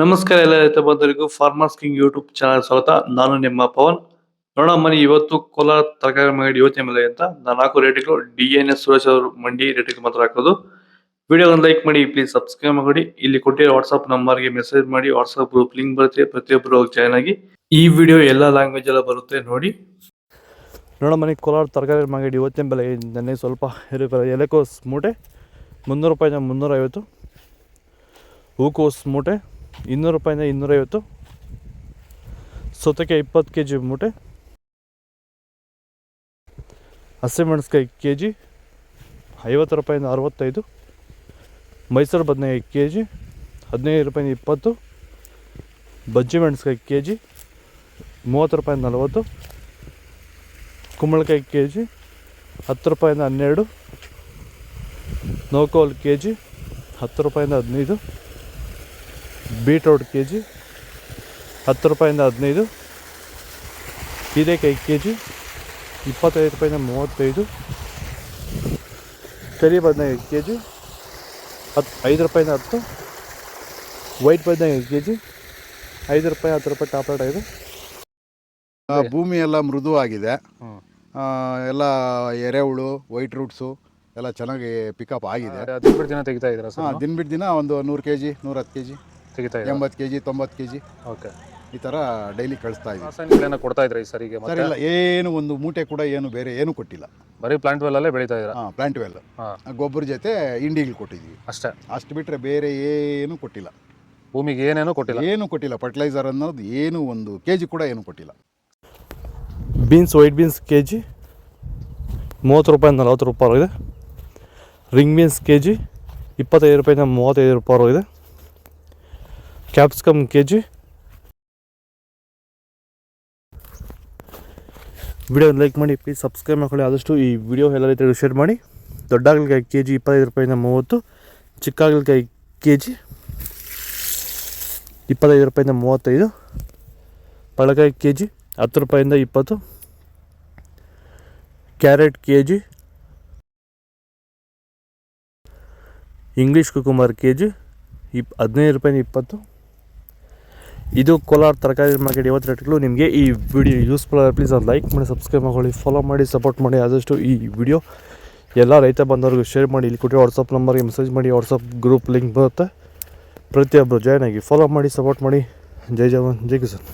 ನಮಸ್ಕಾರ ಎಲ್ಲ ರೈತ ಬಂಧುಗಳಿಗೂ ಫಾರ್ಮರ್ಸ್ ಕಿಂಗ್ ಯೂಟ್ಯೂಬ್ ಚಾನಲ್ ಸ್ವಾಗತ. ನಾನು ನಿಮ್ಮ ಪವನ್. ನೋಡೋಣ ಮನಿ ಇವತ್ತು ಕೋಲಾರ ತರಕಾರಿ ಮಂಡಿ ಯೋಚನೆ ಮೇಲೆ ಅಂತ ನಾನು ಹಾಕೋ ರೇಟ್ಗಳು DNS ಸುರೇಶ್ ಅವರು ಮಂಡಿ ರೇಟ್ಗೆ ಮಾತ್ರ ಹಾಕೋದು. ವಿಡಿಯೋ ಒಂದು ಲೈಕ್ ಮಾಡಿ, ಪ್ಲೀಸ್ ಸಬ್ಸ್ಕ್ರೈಬ್ ಮಾಡಿ. ಇಲ್ಲಿ ಕೊಟ್ಟಿರೋ ವಾಟ್ಸ್ಆಪ್ ನಂಬರ್ಗೆ ಮೆಸೇಜ್ ಮಾಡಿ, ವಾಟ್ಸ್ಆಪ್ ಗ್ರೂಪ್ ಲಿಂಕ್ ಬರುತ್ತೆ, ಪ್ರತಿಯೊಬ್ಬರು ಜಾಯ್ನ್ ಆಗಿ. ಈ ವಿಡಿಯೋ ಎಲ್ಲ ಲ್ಯಾಂಗ್ವೇಜ್ ಎಲ್ಲ ಬರುತ್ತೆ ನೋಡಿ. ನೋಡೋ ಮನೆ ಕೋಲಾರ ತರಕಾರಿ ಮಂಡಿ ಯೋಚನೆ ಬೆಲೆ ನೆನ್ನೆ ಸ್ವಲ್ಪ ಎಲೆಕೋಸ್ ಮೂಟೆ 300 ರೂಪಾಯಿಂದ 350, ಹೂಕೋಸ್ ಮೂಟೆ 200 ರೂಪಾಯಿಂದ 250, ಸೌತೆಕಾಯಿ 20 kg ಮೂಟೆ, ಹಸಿಮೆಣಸಿಕಾಯಿ kg 50 ರೂಪಾಯಿಂದ 65, ಮೈಸೂರು ಬದನೆಕಾಯಿ kg 15 ರೂಪಾಯಿಂದ 20, ಬಜ್ಜಿ ಮೆಣಸಿಕಾಯಿ kg 30 ರೂಪಾಯಿಂದ 40, ಕುಂಬಳಕಾಯಿ kg 10 ರೂಪಾಯಿಂದ 12, ನೋಕೋಲ್ kg 10 ರೂಪಾಯಿಂದ 15, ಬೀಟ್ರೋಟ್ kg 10 ರೂಪಾಯಿಂದ 15, ಹೀರೆಕಾಯಿ kg 25 ರೂಪಾಯಿಂದ 35, ಕರಿ ಬದನೆಕಾಯಿ kg 5 ರೂಪಾಯಿಂದ 10, ವೈಟ್ ಬದನೆಕಾಯಿ kg 5 ರೂಪಾಯಿ 10 ರೂಪಾಯಿ ಟಾಪ್ ರೇಟ್ ಆಗಿದೆ. ಭೂಮಿ ಎಲ್ಲ ಮೃದುವಾಗಿದೆ, ಎಲ್ಲ ಎರೆಹುಳು ವೈಟ್ ರೂಟ್ಸು ಎಲ್ಲ ಚೆನ್ನಾಗಿ ಪಿಕಪ್ ಆಗಿದೆ. ದಿನ ಬಿಟ್ಟು ದಿನ ತೆಗಿತಾ ಇದ್ದೀರಾ ಸರ್? ದಿನ ಬಿಟ್ಟು ದಿನ ಒಂದು 100 kg 110 kg ತೆಗಿತಾ 80 kg 90 kg ಓಕೆ. ಈ ಥರ ಡೈಲಿ ಕಳಿಸ್ತಾ ಇದ್ದೀವಿ. ರಾಸಾಯನಿಕಗಳನ್ನ ಕೊಡ್ತಾ ಇದ್ರಾ ಈ ಸರಿಗೆ? ಸರ್ ಇಲ್ಲ, ಏನು ಒಂದು ಮೂಟೆ ಕೂಡ ಏನು ಬೇರೆ ಏನು ಕೊಟ್ಟಿಲ್ಲ. ಬರೀ ಪ್ಲಾಂಟ್ ವೆಲ್ಲಲ್ಲೇ ಬೆಳೀತಾ ಇದ್ದೀರಾ? ಪ್ಲಾಂಟ್ ವೆಲ್ ಗೊಬ್ಬರ ಜೊತೆ ಇಂಡಿಗಳು ಕೊಟ್ಟಿದ್ದೀವಿ ಅಷ್ಟೇ. ಅಷ್ಟು ಬಿಟ್ಟರೆ ಬೇರೆ ಏನು ಕೊಟ್ಟಿಲ್ಲ. ಭೂಮಿಗೆ ಏನೇನು ಕೊಟ್ಟಿಲ್ಲ? ಏನು ಕೊಟ್ಟಿಲ್ಲ. ಫರ್ಟಿಲೈಸರ್ ಅನ್ನೋದು ಏನು ಒಂದು kg ಕೂಡ ಏನು ಕೊಟ್ಟಿಲ್ಲ. ಬೀನ್ಸ್ ವೈಟ್ ಬೀನ್ಸ್ kg 30 ರೂಪಾಯಿಂದ 40 ರೂಪಾಯಿ ಇದೆ. ರಿಂಗ್ ಬೀನ್ಸ್ kg 25 ರೂಪಾಯಿಂದ 35 ರೂಪಾಯಿ ಇದೆ. Capsicum kg. ವಿಡಿಯೋ ಲೈಕ್ ಮಾಡಿ, ಪ್ಲೀಸ್ ಸಬ್ಸ್ಕ್ರೈಬ್ ಮಾಡ್ಕೊಳ್ಳಿ. ಆದಷ್ಟು ಈ ವಿಡಿಯೋ ಎಲ್ಲ ರೈತರಿಗೆ ಶೇರ್ ಮಾಡಿ. ದೊಡ್ಡ ಹಾಗಲಕಾಯಿ kg 25 ರೂಪಾಯಿಂದ 30, ಚಿಕ್ಕ ಹಾಗಲಕಾಯಿ kg 25 ರೂಪಾಯಿಂದ 35, ಪಳಕಾಯಿ kg 10 ರೂಪಾಯಿಂದ 20, carrot kg, English cucumber kg 15 ರೂಪಾಯಿಂದ 20. ಇದು ಕೋಲಾರ ತರಕಾರಿ ಮಾರ್ಕೆಟ್ ಇವತ್ತು ರೇಟ್ಗಳು. ನಿಮಗೆ ಈ ವಿಡಿಯೋ ಯೂಸ್ಫುಲ್ ಆದರೆ ಪ್ಲೀಸ್ ಅದು ಲೈಕ್ ಮಾಡಿ, ಸಬ್ಸ್ಕ್ರೈಬ್ ಮಾಡ್ಕೊಳ್ಳಿ, ಫಾಲೋ ಮಾಡಿ, ಸಪೋರ್ಟ್ ಮಾಡಿ. ಆದಷ್ಟು ಈ ವಿಡಿಯೋ ಎಲ್ಲ ರೈತ ಬಂದವ್ರಿಗೂ ಶೇರ್ ಮಾಡಿ. ಇಲ್ಲಿ ಕೊಟ್ಟಿರೋ ವಾಟ್ಸಪ್ ನಂಬರ್ಗೆ ಮೆಸೇಜ್ ಮಾಡಿ, ವಾಟ್ಸಪ್ ಗ್ರೂಪ್ ಲಿಂಕ್ ಬರುತ್ತೆ, ಪ್ರತಿಯೊಬ್ಬರು ಜಾಯ್ನ್ ಆಗಿ ಫಾಲೋ ಮಾಡಿ, ಸಪೋರ್ಟ್ ಮಾಡಿ. ಜೈ ಜವಾನ್ ಜೈ ಕಿಸಾನ್.